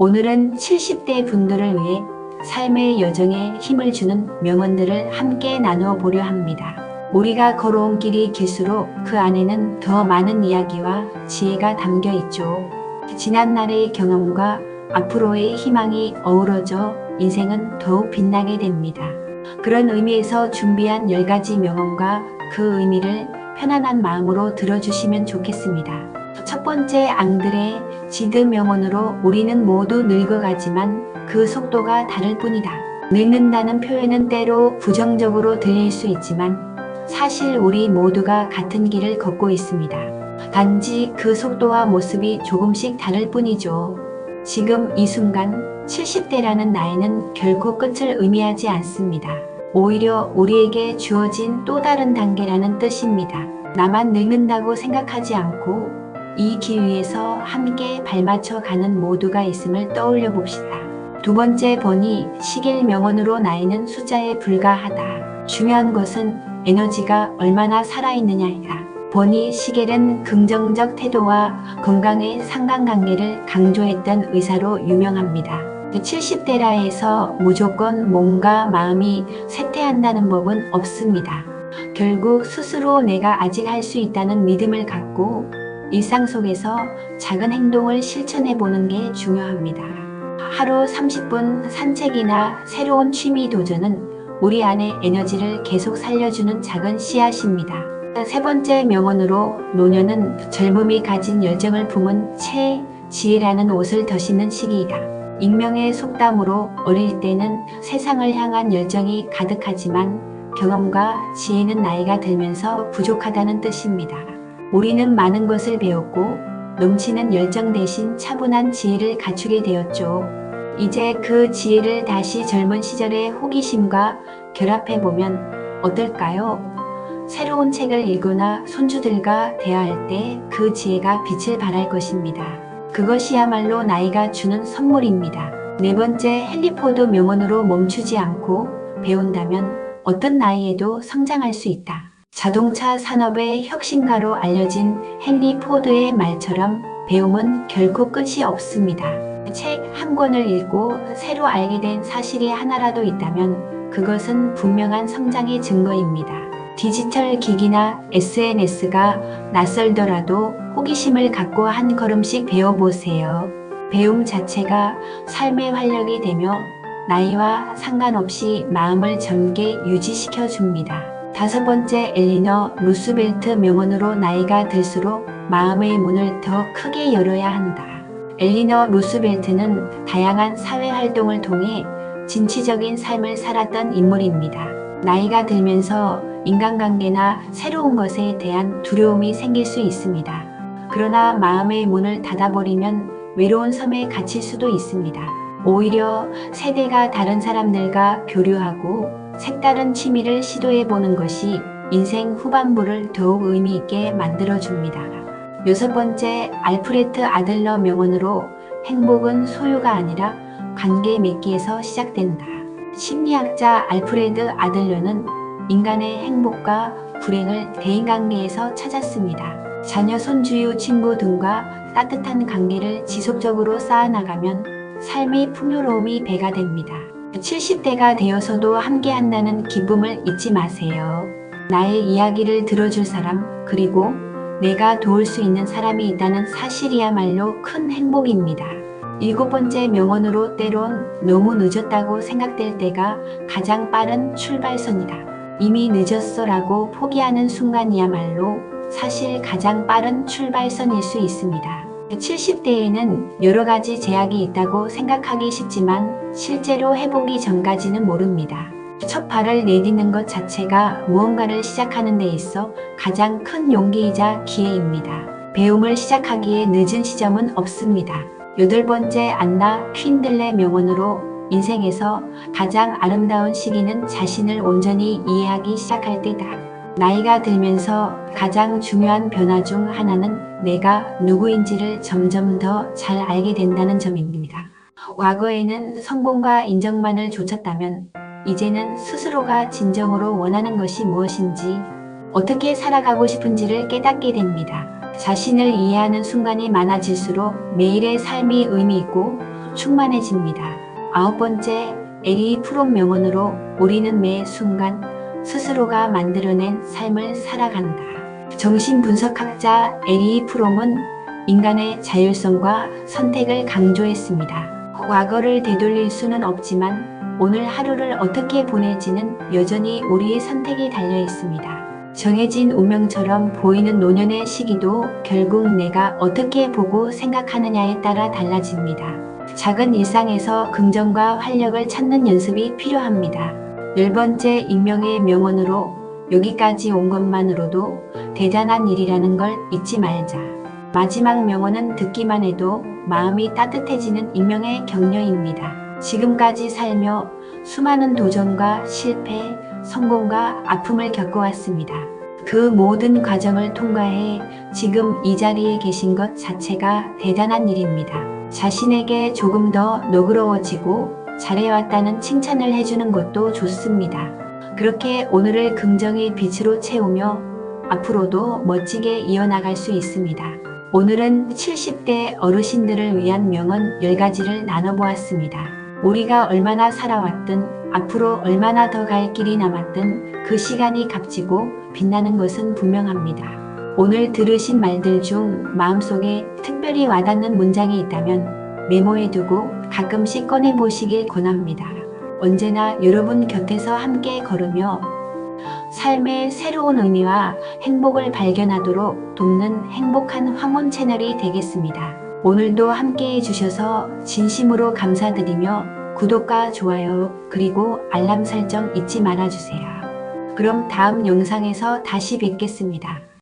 오늘은 70대 분들을 위해 삶의 여정에 힘을 주는 명언들을 함께 나누어 보려 합니다. 우리가 걸어온 길이 길수록 그 안에는 더 많은 이야기와 지혜가 담겨 있죠. 지난날의 경험과 앞으로의 희망이 어우러져 인생은 더욱 빛나게 됩니다. 그런 의미에서 준비한 10가지 명언과 그 의미를 편안한 마음으로 들어주시면 좋겠습니다. 첫 번째, 앙드레 지드 명언으로 우리는 모두 늙어가지만 그 속도가 다를 뿐이다. 늙는다는 표현은 때로 부정적으로 들릴 수 있지만 사실 우리 모두가 같은 길을 걷고 있습니다. 단지 그 속도와 모습이 조금씩 다를 뿐이죠. 지금 이 순간 70대라는 나이는 결코 끝을 의미하지 않습니다. 오히려 우리에게 주어진 또 다른 단계라는 뜻입니다. 나만 늙는다고 생각하지 않고 이 길 위에서 함께 발맞춰 가는 모두가 있음을 떠올려 봅시다. 두 번째, 버니 시겔 명언으로 나이는 숫자에 불과하다. 중요한 것은 에너지가 얼마나 살아있느냐이다. 버니 시겔은 긍정적 태도와 건강의 상관관계를 강조했던 의사로 유명합니다. 70대라 해서 무조건 몸과 마음이 쇠퇴한다는 법은 없습니다. 결국 스스로 내가 아직 할 수 있다는 믿음을 갖고 일상 속에서 작은 행동을 실천해 보는 게 중요합니다. 하루 30분 산책이나 새로운 취미 도전은 우리 안의 에너지를 계속 살려주는 작은 씨앗입니다. 세 번째 명언으로 노년은 젊음이 가진 열정을 품은 지혜라는 옷을 덧입는 시기이다. 익명의 속담으로 어릴 때는 세상을 향한 열정이 가득하지만 경험과 지혜는 나이가 들면서 부족하다는 뜻입니다. 우리는 많은 것을 배웠고 넘치는 열정 대신 차분한 지혜를 갖추게 되었죠. 이제 그 지혜를 다시 젊은 시절의 호기심과 결합해보면 어떨까요? 새로운 책을 읽거나 손주들과 대화할 때 그 지혜가 빛을 발할 것입니다. 그것이야말로 나이가 주는 선물입니다. 네 번째, 헨리 포드 명언으로 멈추지 않고 배운다면 어떤 나이에도 성장할 수 있다. 자동차 산업의 혁신가로 알려진 헨리 포드의 말처럼 배움은 결코 끝이 없습니다. 책 한 권을 읽고 새로 알게 된 사실이 하나라도 있다면 그것은 분명한 성장의 증거입니다. 디지털 기기나 SNS가 낯설더라도 호기심을 갖고 한 걸음씩 배워보세요. 배움 자체가 삶의 활력이 되며 나이와 상관없이 마음을 젊게 유지시켜 줍니다. 다섯 번째, 엘리너 루스벨트 명언으로 나이가 들수록 마음의 문을 더 크게 열어야 한다. 엘리너 루스벨트는 다양한 사회활동을 통해 진취적인 삶을 살았던 인물입니다. 나이가 들면서 인간관계나 새로운 것에 대한 두려움이 생길 수 있습니다. 그러나 마음의 문을 닫아버리면 외로운 섬에 갇힐 수도 있습니다. 오히려 세대가 다른 사람들과 교류하고 색다른 취미를 시도해보는 것이 인생 후반부를 더욱 의미있게 만들어줍니다. 여섯 번째, 알프레트 아들러 명언으로 행복은 소유가 아니라 관계 맺기에서 시작된다. 심리학자 알프레드 아들러는 인간의 행복과 불행을 대인관계에서 찾았습니다. 자녀, 손주, 친구 등과 따뜻한 관계를 지속적으로 쌓아나가면 삶의 풍요로움이 배가 됩니다. 70대가 되어서도 함께한다는 기쁨을 잊지 마세요. 나의 이야기를 들어줄 사람, 그리고 내가 도울 수 있는 사람이 있다는 사실이야말로 큰 행복입니다. 일곱 번째 명언으로 때론 너무 늦었다고 생각될 때가 가장 빠른 출발선이다. 이미 늦었어라고 포기하는 순간이야말로 사실 가장 빠른 출발선일 수 있습니다. 70대에는 여러 가지 제약이 있다고 생각하기 쉽지만 실제로 해보기 전까지는 모릅니다. 첫 발을 내딛는 것 자체가 무언가를 시작하는 데 있어 가장 큰 용기이자 기회입니다. 배움을 시작하기에 늦은 시점은 없습니다. 여덟 번째, 안나 퀸들의 명언으로 인생에서 가장 아름다운 시기는 자신을 온전히 이해하기 시작할 때다. 나이가 들면서 가장 중요한 변화 중 하나는 내가 누구인지를 점점 더 잘 알게 된다는 점입니다. 과거에는 성공과 인정만을 좇았다면 이제는 스스로가 진정으로 원하는 것이 무엇인지, 어떻게 살아가고 싶은지를 깨닫게 됩니다. 자신을 이해하는 순간이 많아질수록 매일의 삶이 의미 있고 충만해집니다. 9번째, 에리 프롬 명언으로 우리는 매 순간 스스로가 만들어낸 삶을 살아간다. 정신분석학자 에리 프롬은 인간의 자율성과 선택을 강조했습니다. 과거를 되돌릴 수는 없지만 오늘 하루를 어떻게 보낼지는 여전히 우리의 선택이 달려 있습니다. 정해진 운명처럼 보이는 노년의 시기도 결국 내가 어떻게 보고 생각하느냐에 따라 달라집니다. 작은 일상에서 긍정과 활력을 찾는 연습이 필요합니다. 10번째, 익명의 명언으로 여기까지 온 것만으로도 대단한 일이라는 걸 잊지 말자. 마지막 명언은 듣기만 해도 마음이 따뜻해지는 익명의 격려입니다. 지금까지 살며 수많은 도전과 실패, 성공과 아픔을 겪어왔습니다. 그 모든 과정을 통과해 지금 이 자리에 계신 것 자체가 대단한 일입니다. 자신에게 조금 더 너그러워지고 잘해왔다는 칭찬을 해주는 것도 좋습니다. 그렇게 오늘을 긍정의 빛으로 채우며 앞으로도 멋지게 이어나갈 수 있습니다. 오늘은 70대 어르신들을 위한 명언 10가지를 나눠보았습니다. 우리가 얼마나 살아왔든 앞으로 얼마나 더 갈 길이 남았든 그 시간이 값지고 빛나는 것은 분명합니다. 오늘 들으신 말들 중 마음속에 특별히 와닿는 문장이 있다면 메모해두고 가끔씩 꺼내보시길 권합니다. 언제나 여러분 곁에서 함께 걸으며 삶의 새로운 의미와 행복을 발견하도록 돕는 행복한 황혼 채널이 되겠습니다. 오늘도 함께 해주셔서 진심으로 감사드리며 구독과 좋아요 그리고 알람 설정 잊지 말아주세요. 그럼 다음 영상에서 다시 뵙겠습니다.